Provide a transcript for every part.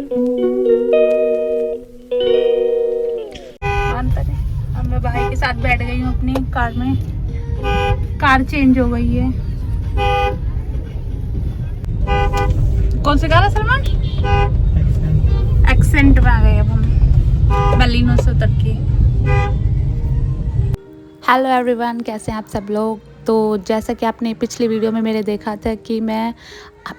अब मैं भाई के साथ बैठ गई हूँ अपनी कार में। कार चेंज हो गई है। कौन सी कार है सलमान? एक्सेंट में आ गए अब हम बलिनो से उतर के। हेलो एवरीवन, कैसे हैं आप सब लोग। तो जैसा कि आपने पिछली वीडियो में मेरे देखा था कि मैं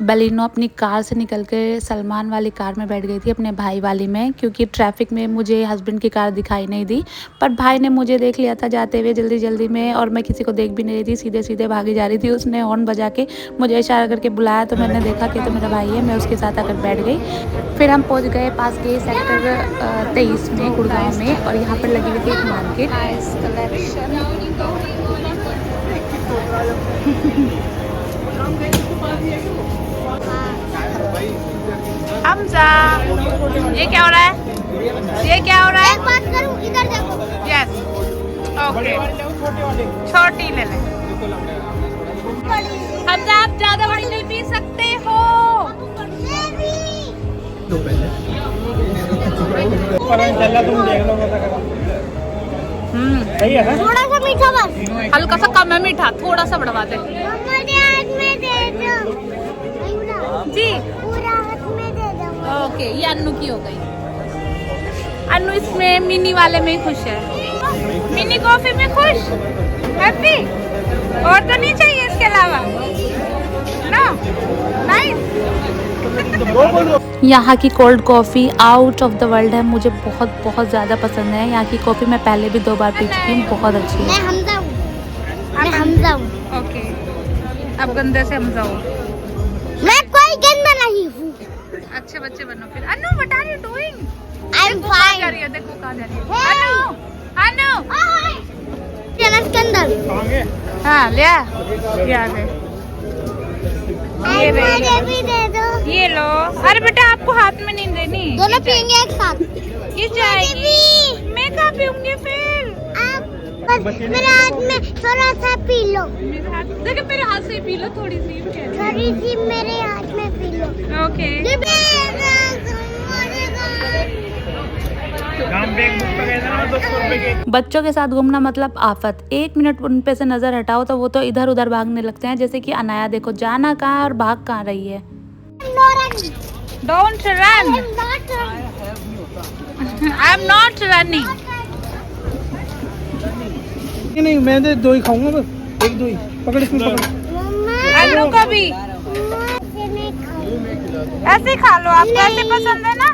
बलिनो अपनी कार से निकल के सलमान वाली कार में बैठ गई थी, अपने भाई वाली में, क्योंकि ट्रैफिक में मुझे हस्बैंड की कार दिखाई नहीं दी। पर भाई ने मुझे देख लिया था जाते हुए जल्दी जल्दी में, और मैं किसी को देख भी नहीं रही थी, सीधे सीधे भागी जा रही थी। उसने हॉर्न बजा के मुझे इशारा करके बुलाया, तो मैंने देखा कि तो मेरा भाई है, मैं उसके साथ आकर बैठ गई। फिर हम पहुँच गए पास के सेक्टर 23 में, गुड़गांव में, और यहाँ पर लगी हुई थी एक मार्केट। हमजा, ये क्या हो रहा है? ये क्या हो रहा है? एक बात करूं, इधर देखो। यस, ओके, छोटी ले ले। हमजा, आप ज्यादा बड़ी नहीं पी सकते हो। तुम देख लो सही है। थोड़ा सा मीठा बस, हल्का सा कम है मीठा, थोड़ा सा बढ़वा दे में दे दो जी। पूरा हाथ में दे दो। ओके, ये अन्नू की हो गई। अन्नू इसमें मिनी वाले में ही खुश है, मिनी कॉफी में खुश, हैप्पी। और तो नहीं चाहिए इसके अलावा ना? नाइस। यहाँ की cold coffee out of the world है, मुझे बहुत बहुत ज़्यादा पसंद है। यहाँ की कॉफ़ी मैं पहले भी 2 बार पी चुकी हूँ, बहुत अच्छी है। मैं हमजा हूँ। ओके, अब गंदे से हमजा हो। मैं कोई गंदा नहीं हूँ। अच्छे बच्चे बनो फिर। Annu, what are you doing? I am fine. देखो कहाँ जा रही है अन्नू। अन्नू, जन्नत के अंदर। हाँ ले आ, ये आ गए। ये मुझे भी दे दो। ये लो। अरे बेटा, आपको हाथ में नहीं देनी, दोनों पियेंगे एक साथ। ये जाएगी। मैं कहाँ पीऊंगी फिर? आप बस मेरे हाथ में थोड़ा सा पी लो। मेरे हाथ, देखो मेरे हाथ से पी लो थोड़ी सी। थोड़ी सी मेरे हाथ में पी लो। ओके। बच्चों के साथ घूमना मतलब आफत। 1 मिनट उन पे से नजर हटाओ तो वो तो इधर उधर भागने लगते हैं। जैसे कि अनाया, देखो जाना कहाँ है और भाग कहाँ रही है। Don't run. I'm not running. नहीं, मैं तो 2 ही खाऊंगा बस, 1-2 ही। पकड़ इसमें, पकड़। अन्नू का भी ऐसे ही खा लो, आपको ऐसे पसंद है ना?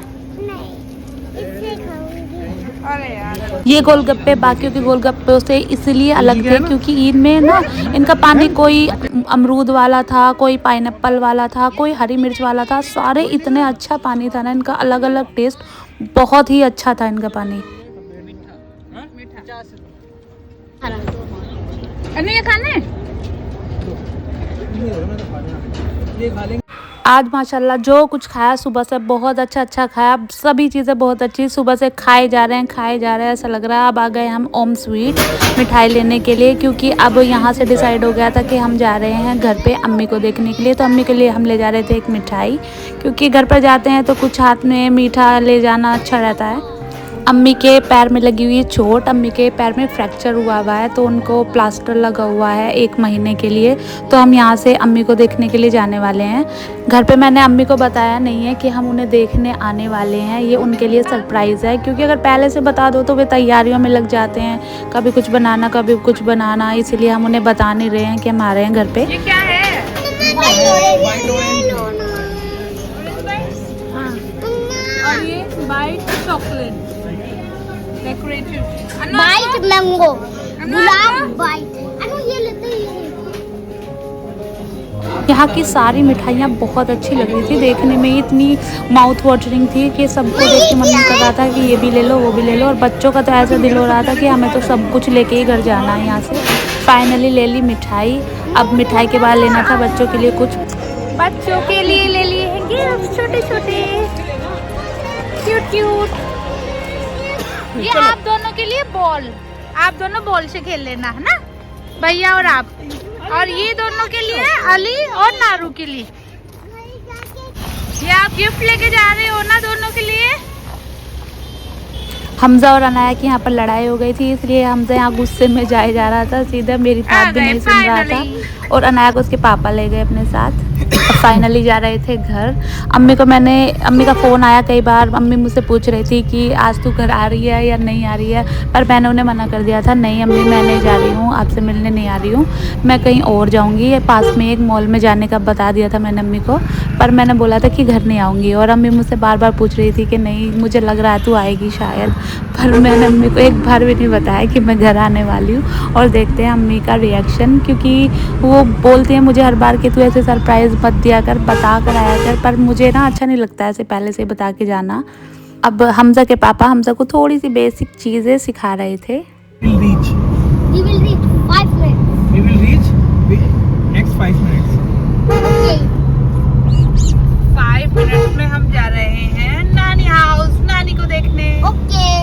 अरे यार, ये गोलगप्पे बाकियों के गोलगप्पे से इसलिए अलग थे क्योंकि इनमें ना, इनका पानी कोई अमरूद वाला था, कोई पाइनएप्पल वाला था, कोई हरी मिर्च वाला था। सारे इतने अच्छा पानी था ना, इनका अलग अलग टेस्ट, बहुत ही अच्छा था इनका पानी। ये खाने आज माशाल्लाह जो कुछ खाया सुबह से बहुत अच्छा खाया। सभी चीज़ें बहुत अच्छी, सुबह से खाए जा रहे हैं, ऐसा लग रहा है। अब आ गए हम ओम स्वीट मिठाई लेने के लिए, क्योंकि अब यहाँ से डिसाइड हो गया था कि हम जा रहे हैं घर पे अम्मी को देखने के लिए। तो अम्मी के लिए हम ले जा रहे थे एक मिठाई, क्योंकि घर पर जाते हैं तो कुछ हाथ में मीठा ले जाना अच्छा रहता है। अम्मी के पैर में लगी हुई है चोट, अम्मी के पैर में फ्रैक्चर हुआ है, तो उनको प्लास्टर लगा हुआ है 1 महीने के लिए। तो हम यहाँ से अम्मी को देखने के लिए जाने वाले हैं। घर पे मैंने अम्मी को बताया नहीं है कि हम उन्हें देखने आने वाले हैं, ये उनके लिए सरप्राइज़ है। क्योंकि अगर पहले से बता दो तो वे तैयारियों में लग जाते हैं, कभी कुछ बनाना कभी कुछ बनाना, इसलिए हम उन्हें बता नहीं रहे हैं कि हम आ रहे हैं घर पे। ये क्या है? और ये white chocolate decorative, white mango, गुलाब वाइट। ये लेते हैं। यहाँ की सारी मिठाइयाँ बहुत अच्छी लग रही थी, देखने में इतनी माउथ वाटरिंग थी कि सबको देख के मन कर रहा था कि ये भी ले लो वो भी ले लो। और बच्चों का तो ऐसा दिल हो रहा था कि हमें तो सब कुछ लेके ही घर जाना है यहाँ से। फाइनली ले ली मिठाई। अब मिठाई के बाद लेना था बच्चों के लिए कुछ, बच्चों के लिए ले लिए हैं गिफ्ट, छोटे छोटे क्यूट क्यूट। ये आप दोनों के लिए बॉल, आप दोनों बॉल से खेल लेना है ना, भैया और आप। और ये दोनों के लिए अली और नारू के लिए। ये आप गिफ्ट लेके जा रहे हो ना दोनों के लिए। हमजा और अनाया की यहाँ पर लड़ाई हो गई थी, इसलिए हमजा यहाँ गुस्से में जाए जा रहा था, सीधा मेरी बात भी नहीं सुन रहा था और अनाया को उसके पापा ले गए अपने साथ। फाइनली जा रहे थे घर। अम्मी का फ़ोन आया कई बार, अम्मी मुझसे पूछ रही थी कि आज तू घर आ रही है या नहीं आ रही है, पर मैंने उन्हें मना कर दिया था, नहीं अम्मी मैं नहीं जा रही हूँ, आपसे मिलने नहीं आ रही हूँ, मैं कहीं और जाऊँगी। पास में एक मॉल में जाने का बता दिया था मैंने अम्मी को, पर मैंने बोला था कि घर नहीं आऊँगी। और अम्मी मुझसे बार बार पूछ रही थी कि नहीं मुझे लग रहा है तू आएगी शायद, पर मैंने अम्मी को एक बार भी नहीं बताया कि मैं घर आने वाली हूँ। और देखते हैं अम्मी का रिएक्शन, क्योंकि वो बोलती है मुझे हर बार कि तू ऐसे सरप्राइज़ मत दिया कर, बता कर आया कर, पर मुझे ना अच्छा नहीं लगता ऐसे पहले से बता के जाना। अब हमजा के पापा हमजा को थोड़ी सी बेसिक चीज़ें सिखा रहे थे। We will reach 5 minutes. We will reach next 5 minutes. Okay. 5 minute में हम जा रहे हैं नानी हाउस, नानी को देखने। Okay.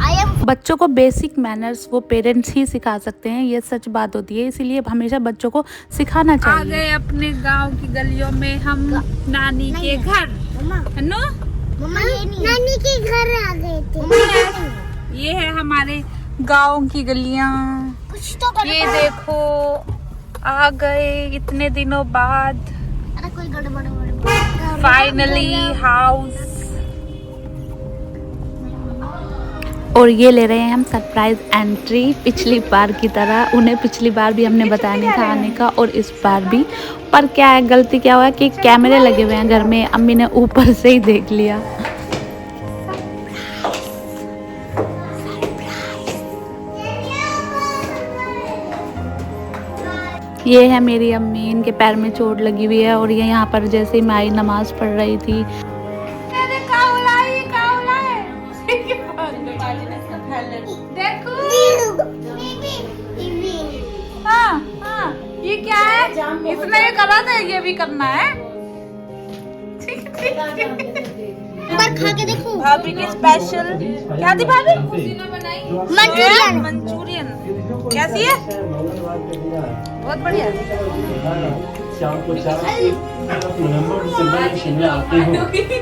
I am. बच्चों को बेसिक मैनर्स वो पेरेंट्स ही सिखा सकते हैं, ये सच बात होती है, इसीलिए हमेशा बच्चों को सिखाना चाहिए। आ गए अपने गांव की गलियों में हम नानी के घर। मम्मा ये नहीं। नानी के घर आ गए थे। ये है हमारे गांव की गलियां। कुछ तो कर। ये देखो आ गए इतने दिनों बाद अरे कोई गड़बड़ हो। Finally house. और ये ले रहे हैं हम सरप्राइज एंट्री पिछली बार की तरह। उन्हें पिछली बार भी हमने बताया नहीं था आने का और इस बार भी, पर क्या है गलती क्या हुआ कि कैमरे लगे हुए हैं घर में, अम्मी ने ऊपर से ही देख लिया। ये है मेरी अम्मी, इनके पैर में चोट लगी हुई है और ये यहाँ पर जैसे ही माई नमाज पढ़ रही थी। हाँ, हाँ, ये क्या है? इसने ये करा था, ये भी करना है। खा के देखो। भाभी की स्पेशल क्या थी भाभी? मंचूरियन। मंचूरियन कैसी है? बहुत बढ़िया।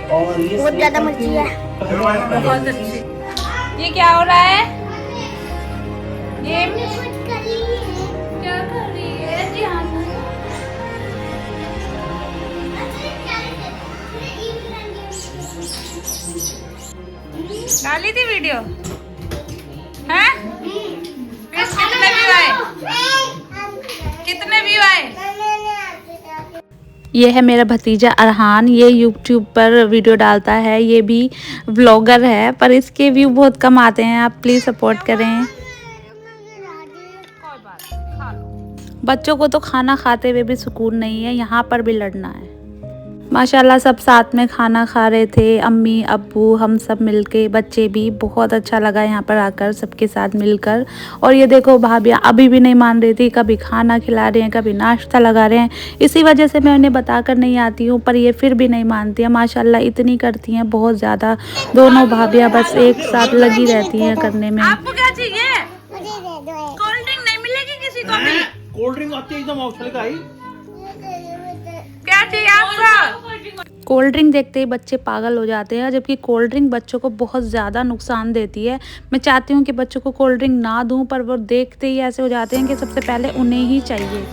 बहुत ज्यादा मर्जी है। बहुत अच्छी। ये क्या हो रहा है? ये क्या कर रही है जी? हाँ डाली थी वीडियो हैं? कितने व्यू आए? कितने व्यू आए? ये है मेरा भतीजा अरहान, ये यूट्यूब पर वीडियो डालता है, ये भी व्लॉगर है, पर इसके व्यू बहुत कम आते हैं, आप प्लीज़ सपोर्ट करें। बच्चों को तो खाना खाते हुए भी सुकून नहीं है, यहाँ पर भी लड़ना है। माशाल्लाह सब साथ में खाना खा रहे थे, अम्मी अब्बू हम सब मिलके, बच्चे भी। बहुत अच्छा लगा यहाँ पर आकर सबके साथ मिलकर। और ये देखो भाभियाँ अभी भी नहीं मान रही थी, कभी खाना खिला रहे हैं, कभी नाश्ता लगा रहे हैं। इसी वजह से मैं उन्हें बताकर नहीं आती हूँ, पर ये फिर भी नहीं मानती हैं। माशाल्लाह इतनी करती हैं, बहुत ज़्यादा। दोनों भाभियाँ बस एक साथ लगी रहती हैं करने में। आपको क्या चाहिए? कोल्ड ड्रिंक नहीं मिलेगी किसी को भी? कोल्ड ड्रिंक आती है एकदम औछल का ही। क्या चाहिए आपको? कोल्ड ड्रिंक देखते ही बच्चे पागल हो जाते हैं, जबकि कोल्ड ड्रिंक बच्चों को बहुत ज़्यादा नुकसान देती है। मैं चाहती हूँ कि बच्चों को कोल्ड ड्रिंक ना दूं, पर वो देखते ही ऐसे हो जाते हैं कि सबसे पहले उन्हें ही चाहिए।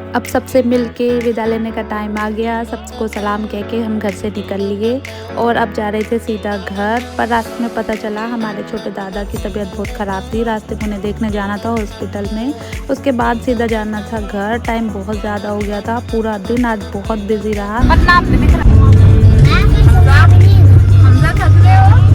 अब सबसे मिलके विदा लेने का टाइम आ गया। सबको सलाम कह के हम घर से निकल लिए और अब जा रहे थे सीधा घर। पर रास्ते में पता चला हमारे छोटे दादा की तबीयत बहुत ख़राब थी, रास्ते में उन्हें देखने जाना था हॉस्पिटल में। उसके बाद सीधा जाना था घर। टाइम बहुत ज़्यादा हो गया था, पूरा दिन आज बहुत बिजी रहा। हमजा थक गए हो?